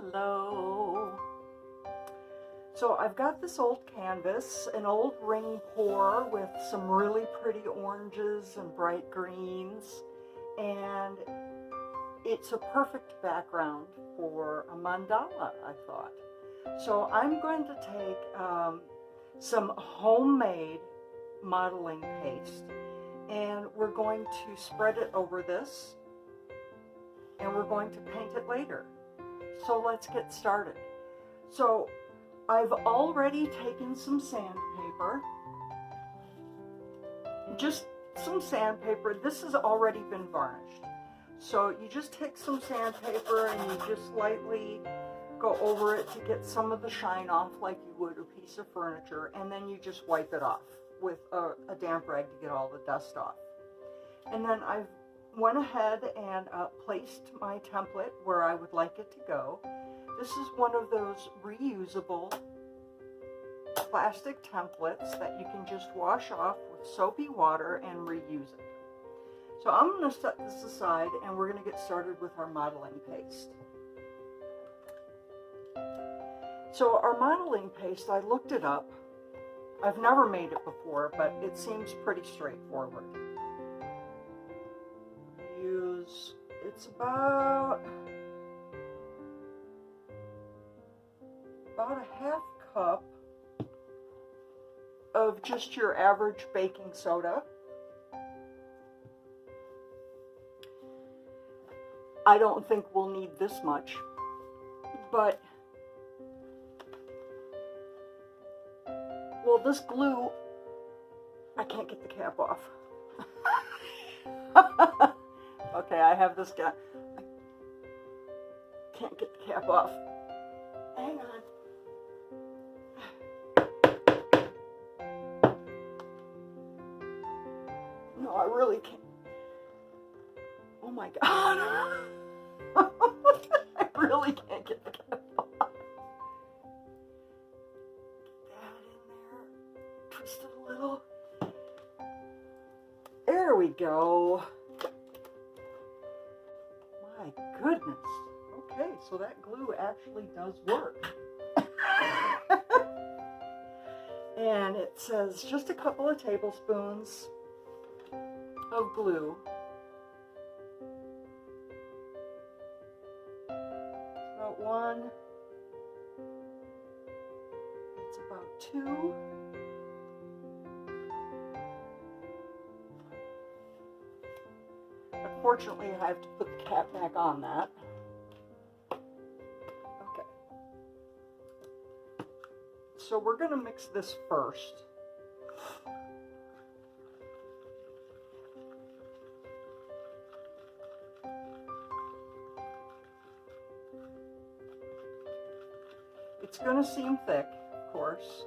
Hello. So I've got this old canvas, an old ring pour with some really pretty oranges and bright greens, and it's a perfect background for a mandala, I thought. So I'm going to take some homemade modeling paste, and we're going to spread it over this, and we're going to paint it later. So let's get started. So I've already taken some sandpaper, just some sandpaper. This has already been varnished. So you just take some sandpaper and you just lightly go over it to get some of the shine off like you would a piece of furniture, and then you just wipe it off with a damp rag to get all the dust off. And then I've went ahead and placed my template where I would like it to go. This is one of those reusable plastic templates that you can just wash off with soapy water and reuse it. So I'm going to set this aside and we're going to get started with our modeling paste. So our modeling paste, I looked it up. I've never made it before, but it seems pretty straightforward. It's about a half cup of just your average baking soda. I don't think we'll need this much, but well, this glue, I can't get the cap off. Okay, I have this guy. I can't get the cap off. Hang on. No, I really can't. Oh my God. I really can't get the cap off. Get that in there. Twist it a little. There we go. My goodness. Okay, so that glue actually does work. And it says just a couple of tablespoons of glue. It's about one. It's about two. Unfortunately, I have to put the cap back on that. Okay. So we're going to mix this first. It's going to seem thick, of course.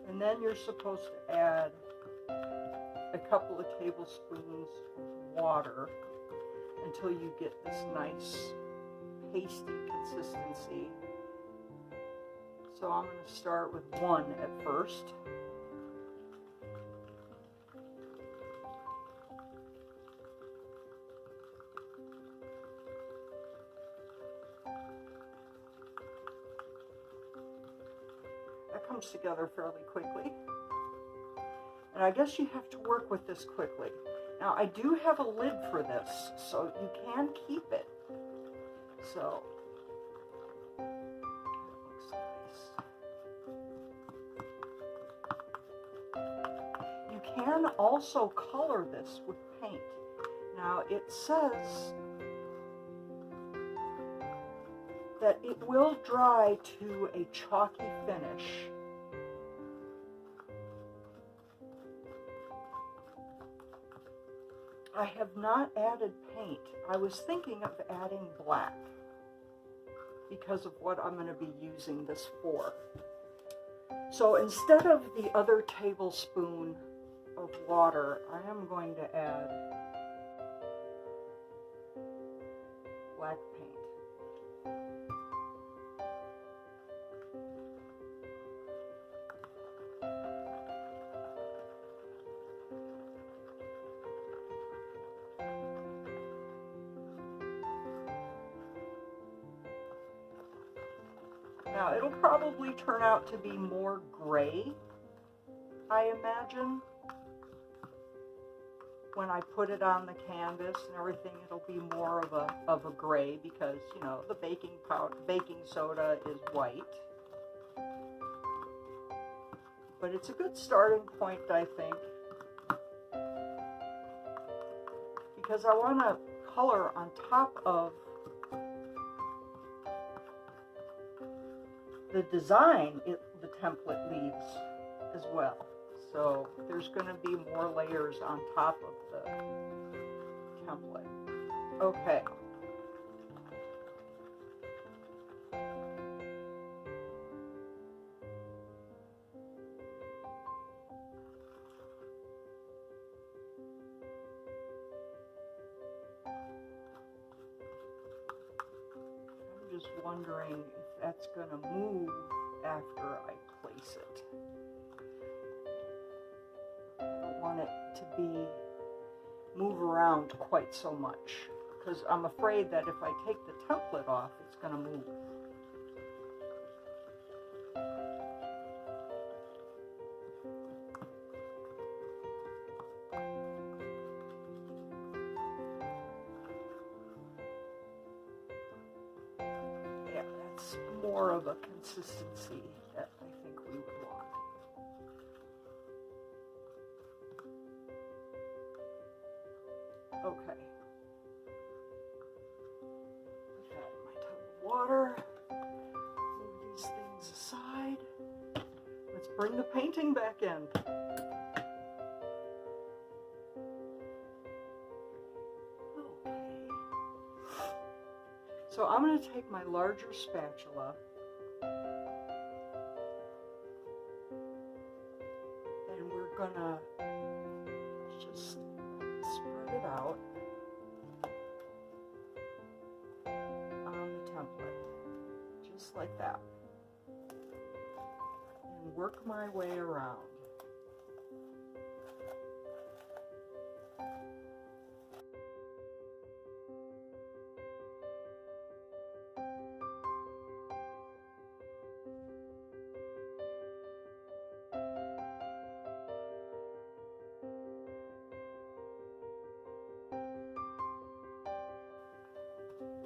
And then you're supposed to add a couple of tablespoons of water until you get this nice pasty consistency. So I'm going to start with one at first. Comes together fairly quickly, and I guess you have to work with this quickly. Now I do have a lid for this, so you can keep it. So that looks nice. You can also color this with paint. Now it says that it will dry to a chalky finish. I have not added paint. I was thinking of adding black because of what I'm going to be using this for. So instead of the other tablespoon of water, I am going to add black paint. It'll probably turn out to be more gray, I imagine. When I put it on the canvas and everything, it'll be more of a gray because, you know, the baking soda is white. But it's a good starting point, I think, because I want to color on top of the design the template leaves as well. So there's going to be more layers on top of the template. Okay. I'm just wondering if that's going to move after I place it. I don't want it to move around quite so much because I'm afraid that if I take the template off, it's going to move. Yeah, that's more of a consistency that I think we would want. Okay. Put that in my tub of water. Move these things aside. Let's bring the painting back in. Okay. So I'm going to take my larger spatula and we're going to just spread it out on the template, just like that, and work my way around.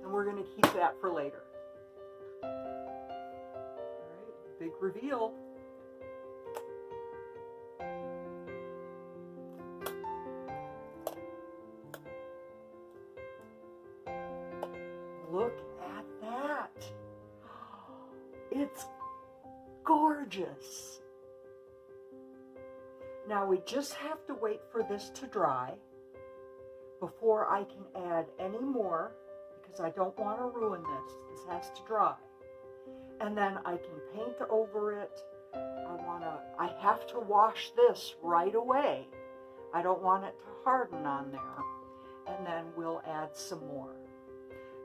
And we're going to keep that for later. All right, big reveal. Look at that. It's gorgeous. Now we just have to wait for this to dry before I can add any more, because I don't want to ruin this. This has to dry. And then I can paint over it. I have to wash this right away. I don't want it to harden on there. And then we'll add some more.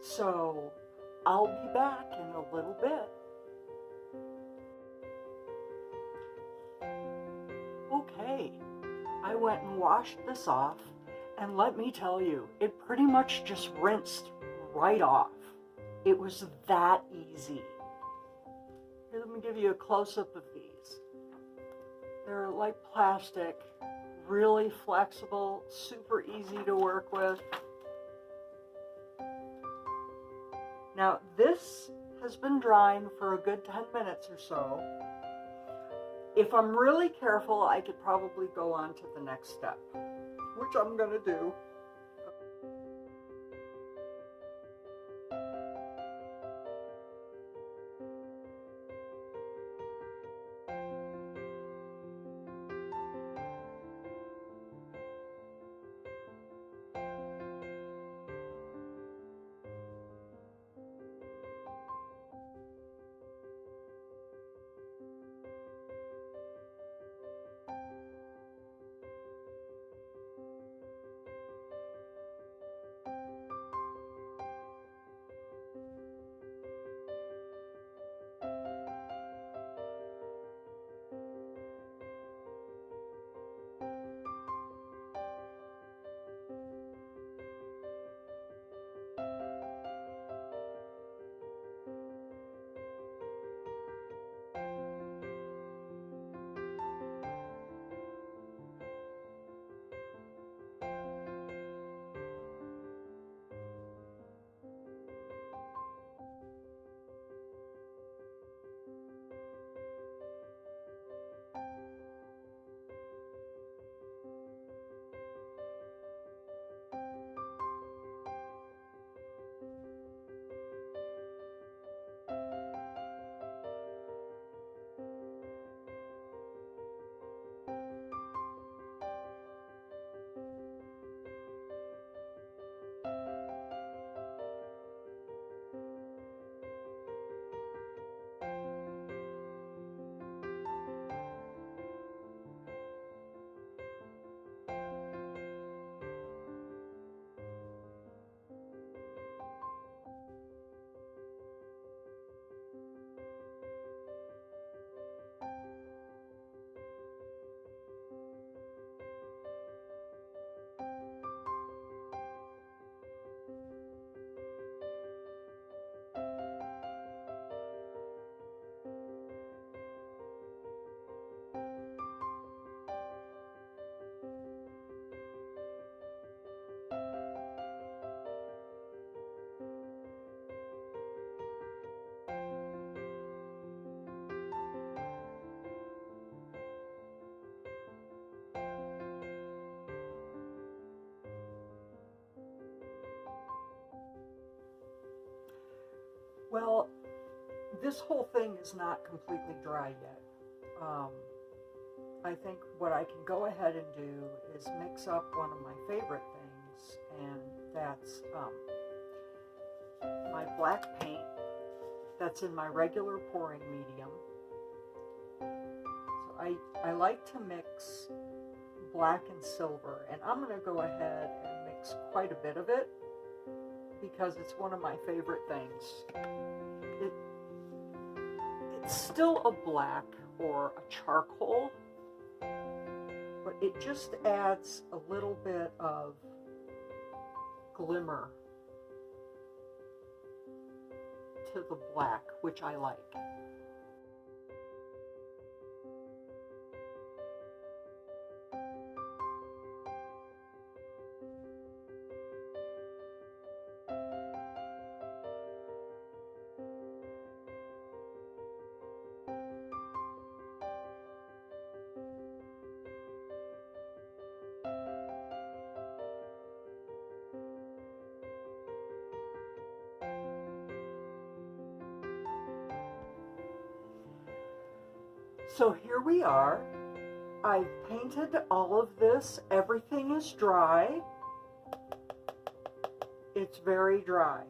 So I'll be back in a little bit. Okay, I went and washed this off, and let me tell you, it pretty much just rinsed right off. It was that easy. Here, let me give you a close-up of these. They're like plastic, really flexible, super easy to work with. Now, this has been drying for a good 10 minutes or so. If I'm really careful, I could probably go on to the next step, which I'm going to do. this whole thing is not completely dry yet. I think what I can go ahead and do is mix up one of my favorite things, and that's my black paint that's in my regular pouring medium. So I like to mix black and silver, and I'm going to go ahead and mix quite a bit of it because it's one of my favorite things. It's still a black or a charcoal, but it just adds a little bit of glimmer to the black, which I like. So here we are. I've painted all of this. Everything is dry. It's very dry.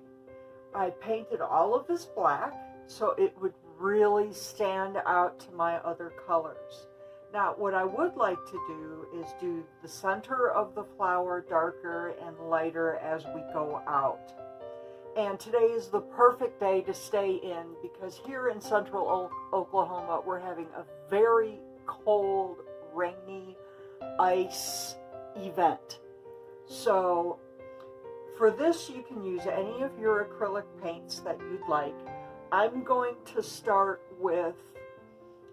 I painted all of this black so it would really stand out to my other colors. Now, what I would like to do is do the center of the flower darker and lighter as we go out. And today is the perfect day to stay in because here in central Oklahoma, we're having a very cold, rainy ice event. So for this, you can use any of your acrylic paints that you'd like. I'm going to start with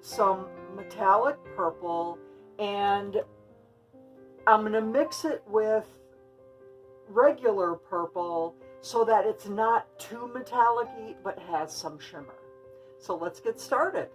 some metallic purple, and I'm going to mix it with regular purple so that it's not too metallic-y but has some shimmer. So let's get started.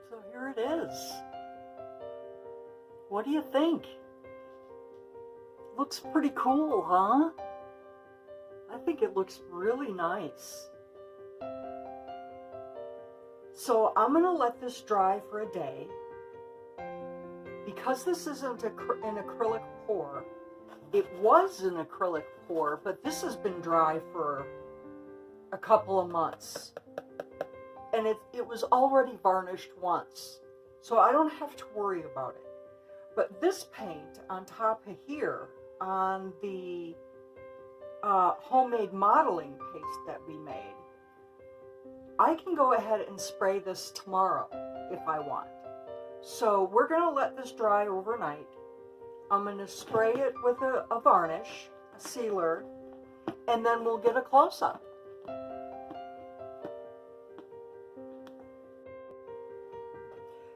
So here it is. What do you think? Looks pretty cool, huh? I think it looks really nice. So I'm going to let this dry for a day. Because this isn't an acrylic pour, it was an acrylic pour, but this has been dry for a couple of months. And it was already varnished once, so I don't have to worry about it. But this paint on top of here, on the homemade modeling paste that we made, I can go ahead and spray this tomorrow if I want. So we're going to let this dry overnight. I'm going to spray it with a varnish, a sealer, and then we'll get a close-up.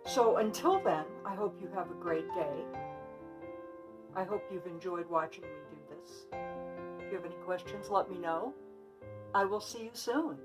So until then, I hope you have a great day. I hope you've enjoyed watching me do this. If you have any questions, let me know. I will see you soon.